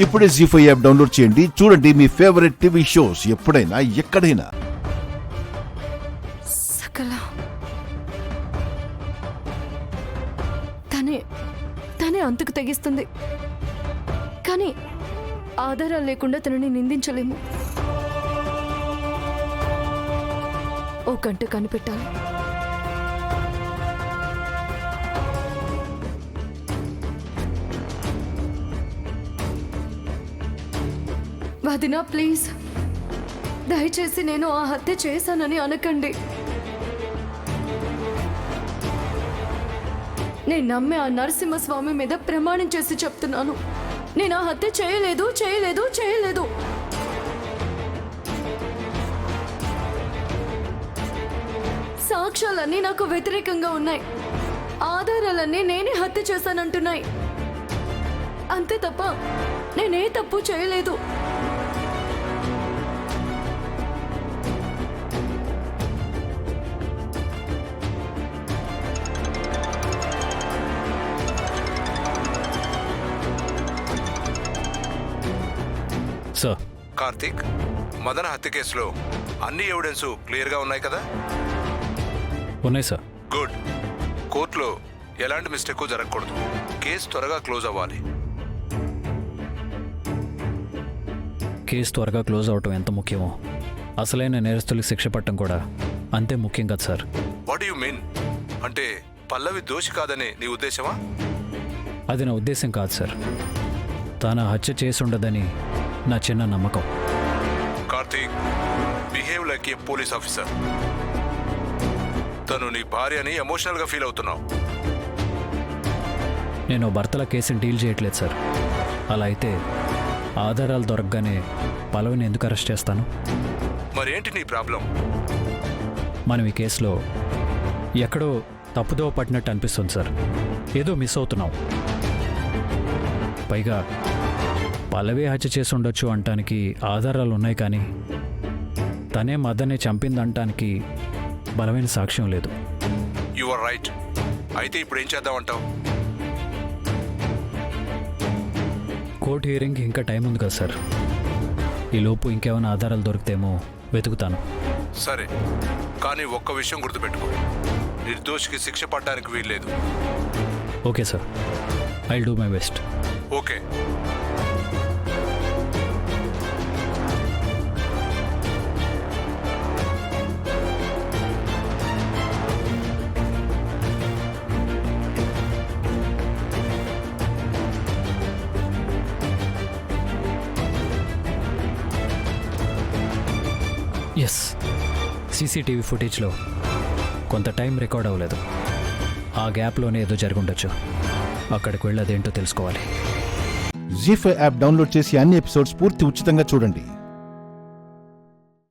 ఇప్పుడే జీ5 app download చేయండి. చూడండి మీ ఫేవరెట్ టీవీ షోస్ ఎప్పుడైనా ఎక్కడైనా. సకల తనే అంతకు తెగిస్తుంది, కానీ ఆధారాలు లేకుండా తనని నిందించలేము. ఓ గంట కనిపెట్టాలి. వదినా ప్లీజ్, దయచేసి నేను ఆ హత్య చేశానని అనకండి. నేను నమ్మే ఆ నరసింహస్వామి మీద ప్రమాణం చేసి చెప్తున్నాను, నేను ఆ హత్య చేయలేదు చేయలేదు చేయలేదు. సాక్ష్యాలన్నీ నాకు వ్యతిరేకంగా ఉన్నాయి, ఆధారాలన్నీ నేనే హత్య చేశానంటున్నాయి. అంతే తప్ప నేనే తప్పు చేయలేదు. సార్, కార్తీక్, మదన హత్య కేసులో అన్ని ఎవిడెన్స్ క్లియర్గా ఉన్నాయి కదా? ఉన్నాయి సార్. గుడ్. కోర్టులో ఎలాంటి మిస్టేక్ జరగకూడదు. కేసు త్వరగా క్లోజ్ అవ్వాలి. కేసు త్వరగా క్లోజ్ అవటం ఎంత ముఖ్యమో అసలైన నేరస్తులకు శిక్ష పట్టడం కూడా అంతే ముఖ్యం కదా సార్. What you mean? అంటే పల్లవి దోషి కాదని నీ ఉద్దేశమా? అది నా ఉద్దేశం కాదు సార్. తాను హత్య చేసి ఉండదని నా చిన్న నమ్మకం. కార్తీక్, బిహేవ్ లైక్ ఏ పోలీస్ ఆఫీసర్. తను నీ భార్య అని ఎమోషనల్గా ఫీల్ అవుతున్నావు. నేను భర్తల కేసుని డీల్ చేయట్లేదు సార్. అలా అయితే ఆధారాలు దొరకగానే పల్లవిని ఎందుకు అరెస్ట్ చేస్తాను? మరేంటి నీ ప్రాబ్లం? మనం ఈ కేసులో ఎక్కడో తప్పుదో పట్టినట్టు అనిపిస్తుంది సార్. ఏదో మిస్ అవుతున్నాం. పైగా పల్లవి హత్య చేసి ఉండొచ్చు అంటానికి ఆధారాలు ఉన్నాయి, కానీ తనే మదన్ని చంపిందంటానికి బలమైన సాక్ష్యం లేదు. You are right. అయితే ఇప్పుడు ఏం చేద్దామంటావు? కోర్టు హియరింగ్కి ఇంకా టైం ఉంది కదా సార్. ఈలోపు ఇంకేమైనా ఆధారాలు దొరికితేమో వెతుకుతాను. సరే, కానీ ఒక్క విషయం గుర్తుపెట్టుకో, నిర్దోషికి శిక్ష పడడానికి వీల్లేదు. Okay sir, I will do my best. Okay. Yes, CCTV ఫుటేజ్లో కొంత టైం రికార్డ్ అవ్వలేదు. ఆ గ్యాప్లోనే ఏదో జరుగుండొచ్చు. అక్కడికి వెళ్ళి అదేంటో తెలుసుకోవాలి. జీ5 యాప్ డౌన్లోడ్ చేసి అన్ని ఎపిసోడ్స్ పూర్తి ఉచితంగా చూడండి.